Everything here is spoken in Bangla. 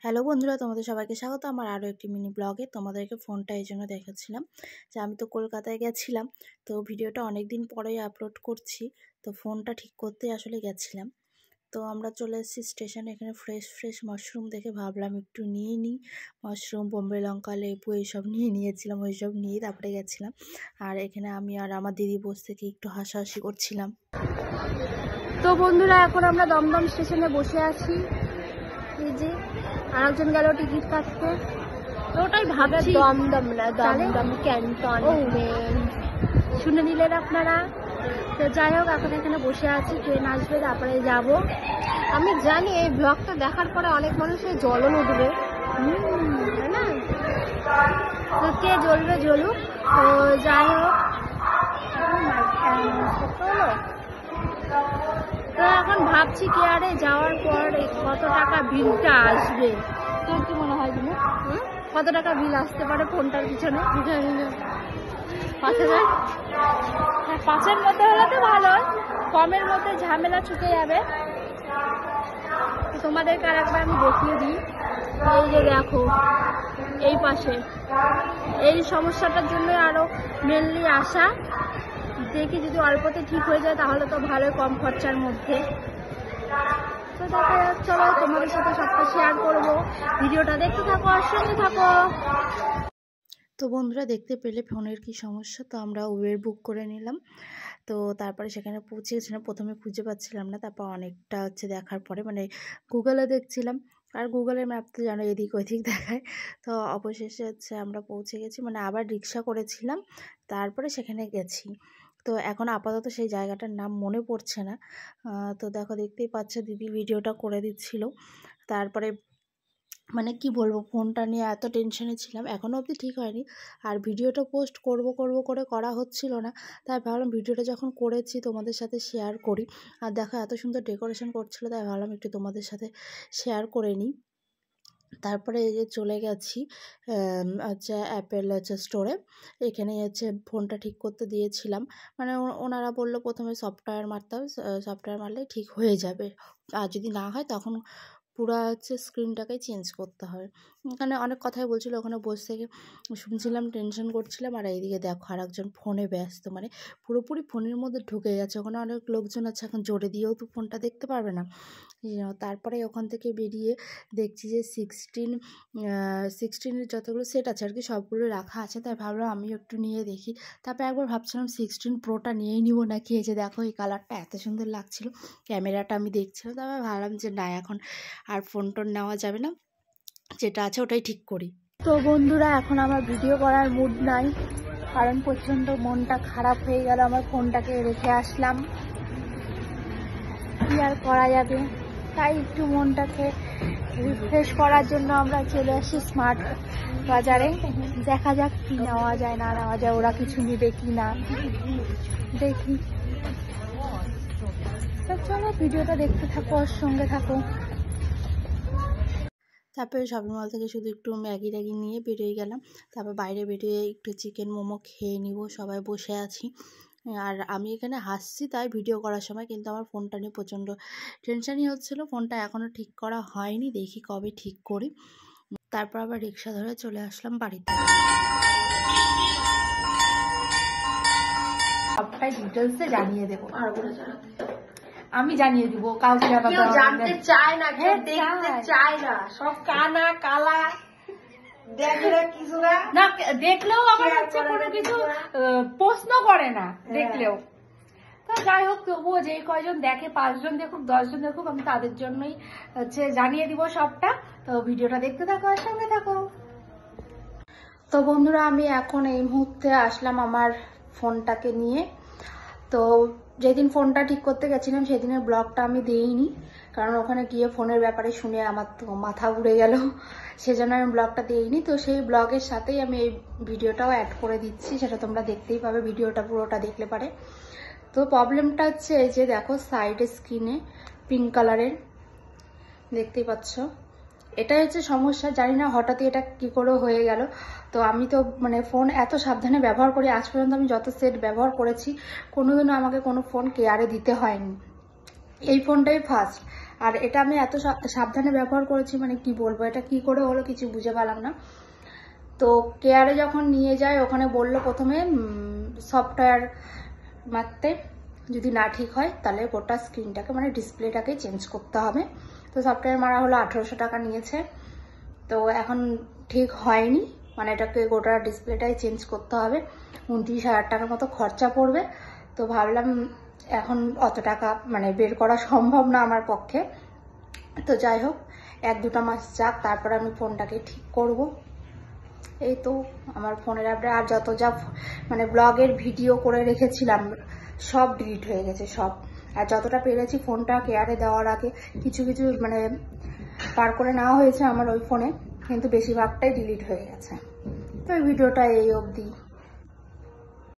হ্যালো বন্ধুরা, তোমাদের সবাইকে স্বাগত আমার আরও একটি মিনি ব্লগে। তোমাদেরকে ফোনটা এই জন্য দেখাচ্ছিলাম যে আমি তো কলকাতায় গেছিলাম, তো ভিডিওটা অনেক দিন পরেই আপলোড করছি। তো ফোনটা ঠিক করতে আসলে গেছিলাম। তো আমরা চলে এসেছি স্টেশনে। এখানে ফ্রেশ ফ্রেশ মাশরুম দেখে ভাবলাম একটু নিয়ে নিই। মাশরুম, বোম্বে লঙ্কা, লেবু এইসব নিয়েছিলাম। ওইসব নিয়ে তারপরে গেছিলাম। আর এখানে আমি আর আমার দিদি বসে থেকে একটু হাসাহাসি করছিলাম। তো বন্ধুরা, এখন আমরা দমদম স্টেশনে বসে আছি। এই যে আরেকজন গেল টিকিট কাটতে। তো ওটাই ভাবছি, দমদম না, দমদম ক্যান্টনমেন্ট শুনে নিলেন আপনারা। তো যাই হোক, এখন এখানে বসে আছি, ট্রেন আসবে তারপরে যাব। আমি জানি এই ব্লগটা দেখার পরে অনেক মানুষের জ্বলন উঠবে, তাই না? তো কে জ্বলবে জ্বলুক। তো যাই হোক, তো এখন ভাবছি কেয়ারে যাওয়ার পর কত টাকা বিলটা আসবে। তোর কি মনে হয় তুমি? কত টাকা বিল আসতে পারে ফোনটার পিছনে? 5,000? হ্যাঁ, 5-এর মধ্যে হলে তো ভালো, কমের মধ্যে ঝামেলা ছুটে যাবে। তোমাদেরকে আর একবার আমি দেখিয়ে দিই। এই যে দেখো, এই পাশে এই সমস্যাটার জন্য আরো মেনলি আসা। দেখি যদি অল্পতে ঠিক হয়ে যায় তাহলে তো ভালো, কম খরচার মধ্যে। তো দেখা যাক, চলো তোমাদের সাথে সবটা শেয়ার করবো। ভিডিওটা দেখতে থাকো আর সঙ্গে থাকো। তো বন্ধুরা, দেখতে পেলে ফোনের কি সমস্যা। তো আমরা উবের বুক করে নিলাম। তো তারপরে সেখানে পৌঁছে গেছিলাম। প্রথমে খুঁজে পাচ্ছিলাম না, তারপর অনেকটা দেখার পরে গুগলে দেখছিলাম। আর গুগলের ম্যাপ তো জানো এদিক ওইদিক দেখায়। তো অবশেষে আমরা পৌঁছে গেছি। আবার রিক্সা করেছিলাম, তারপরে সেখানে গেছি। তো এখন আপাতত সেই জায়গাটার নাম মনে পড়ছে না। তো দেখো, দেখতেই পাচ্ছ দিদি ভিডিওটা করে দিচ্ছিল। তারপরে কি বলবো, ফোনটা নিয়ে এত টেনশনে ছিলাম, এখনও অবধি ঠিক হয়নি। আর ভিডিওটা পোস্ট করব করে করা হচ্ছিল না। তাই ভাবলাম ভিডিওটা যখন করেছি তোমাদের সাথে শেয়ার করি। আর দেখো এত সুন্দর ডেকোরেশন করছিল, তাই ভাবলাম একটু তোমাদের সাথে শেয়ার করে নিই। তারপরে এই যে চলে গেছি অ্যাপেল স্টোরে। এখানে ফোনটা ঠিক করতে দিয়েছিলাম। ওনারা বললো প্রথমে সফটওয়্যার মারতে হবে, সফটওয়্যার মারলেই ঠিক হয়ে যাবে। আর যদি না হয় তখন পুরো স্ক্রিনটাকেই চেঞ্জ করতে হবে। ওখানে অনেক কথাই বলছিল, ওখানে বসে থেকে শুনছিলাম, টেনশন করছিলাম। আর এইদিকে দেখো আর একজন ফোনে ব্যস্ত, পুরোপুরি ফোনের মধ্যে ঢুকে গেছে। ওখানে অনেক লোকজন আছে, এখন জোরে দিয়েও তো ফোনটা দেখতে পারবে না। তারপরে ওখান থেকে বেরিয়ে দেখছি যে 16-এর যতগুলো সেট আছে আর কি, সবগুলো রাখা আছে। তাই ভাবলাম আমিও একটু নিয়ে দেখি। তারপর একবার ভাবছিলাম 16 প্রোটা নিয়েই নিব নাকি। এই যে দেখো, এই কালারটা এত সুন্দর লাগছিল, ক্যামেরাটা আমি দেখছিলাম। তারপর ভাবলাম যে না, এখন আর ফোন টোন নেওয়া যাবে না, যেটা আছে ওটাই ঠিক করি। তো বন্ধুরা, এখন আমার ভিডিও করার মুড নাই, কারণ প্রচণ্ড মনটা খারাপ হয়ে গেল। আমার ফোনটাকে রেখে আসলাম, কি আর করা যাবে। তাই একটু মনটাকে রিফ্রেশ করার জন্য আমরা চলে আসি স্মার্ট বাজারে। দেখা যাক কি নেওয়া যায় না নেওয়া যায়, ওরা কিছু নেবে কি না দেখি। তো চলো ভিডিওটা দেখতে থাকো আর সঙ্গে থাকো। তারপরে শপিং মল থেকে শুধু একটু ম্যাগি ট্যাগি নিয়ে বেরিয়ে গেলাম। তারপর বাইরে বেরিয়ে একটু চিকেন মোমো খেয়ে নিব, সবাই বসে আছি। আর আমি এখানে হাসছি তাই ভিডিও করার সময়, কিন্তু আমার ফোনটা নিয়ে প্রচণ্ড টেনশনই হচ্ছিলো। ফোনটা এখনও ঠিক করা হয়নি, দেখি কবে ঠিক করি। তারপর আবার রিক্সা ধরে চলে আসলাম বাড়িতে। সবটাই ডিটেলসে জানিয়ে দেবো, আমি জানিয়ে দিব, কাউকে জানতে চায় না, কেউ দেখতে চায় না, সব কানা কালা দেখে কিছু না, দেখলেও আবার কোনো কিছু প্রশ্ন করে না দেখলেও। তো যাই হোক, তবুও যে কয়জন দেখে, 5 জন দেখুক 10 জন দেখুক, আমি তাদের জন্যই জানিয়ে দিব সবটা। তো ভিডিওটা দেখতে থাকো আর সঙ্গে থাকো। তো বন্ধুরা, আমি এখন এই মুহূর্তে আসলাম আমার ফোনটাকে নিয়ে। তো যেদিন ফোনটা ঠিক করতে গেছিলাম সেদিনের ব্লগটা আমি দিইনি, কারণ ওখানে গিয়ে ফোনের ব্যাপারে শুনে আমার তো মাথা ঘুরে গেল, সেজন্য আমি ব্লগটা দিইনি। তো সেই ব্লগের সাথেই আমি এই ভিডিওটাও অ্যাড করে দিচ্ছি, সেটা তোমরা দেখতেই পাবে ভিডিওটা পুরোটা দেখলে পারে। তো প্রবলেমটা হচ্ছে এই যে দেখো, সাইডে স্ক্রিনে পিঙ্ক কালারের দেখতেই পাচ্ছ, এটাই হচ্ছে সমস্যা। জানি না হঠাৎই এটা কি করে হয়ে গেল। তো আমি তো ফোন এত সাবধানে ব্যবহার করি, আজ পর্যন্ত আমি যত সেট ব্যবহার করেছি কোনোদিনও আমাকে কোনো ফোন কেয়ারে দিতে হয়নি, এই ফোনটাই ফার্স্ট। আর এটা আমি এত সাবধানে ব্যবহার করেছি, মানে কি বলবো, এটা কি করে হলো কিছু বুঝে পেলাম না। তো কেয়ারে যখন নিয়ে যায় ওখানে বললো প্রথমে সফটওয়্যার মারতে, যদি না ঠিক হয় তাহলে গোটা স্ক্রিনটাকে মানে ডিসপ্লেটাকে চেঞ্জ করতে হবে। তো সফটওয়্যার মারা হলো 1800 টাকা নিয়েছে। তো এখন ঠিক হয়নি, মানে এটাকে গোটা ডিসপ্লেটাই চেঞ্জ করতে হবে, 29,000 টাকার মতো খরচা পড়বে। তো ভাবলাম এখন অত টাকা মানে বের করা সম্ভব না আমার পক্ষে। তো যাই হোক 1-2 মাস যাক, তারপর আমি ফোনটাকে ঠিক করব। এই তো আমার ফোনের আপডেট। আর যত যা মানে ব্লগের ভিডিও করে রেখেছিলাম সব ডিলিট হয়ে গেছে সব। আর যতটা পেরেছি ফোনটা কেয়ারে দেওয়ার আগে কিছু কিছু মানে পার করে নেওয়া হয়েছে আমার ওই ফোনে, কিন্তু বেশিরভাগটাই ডিলিট হয়ে গেছে। তো এই ভিডিওটা এই অবধি।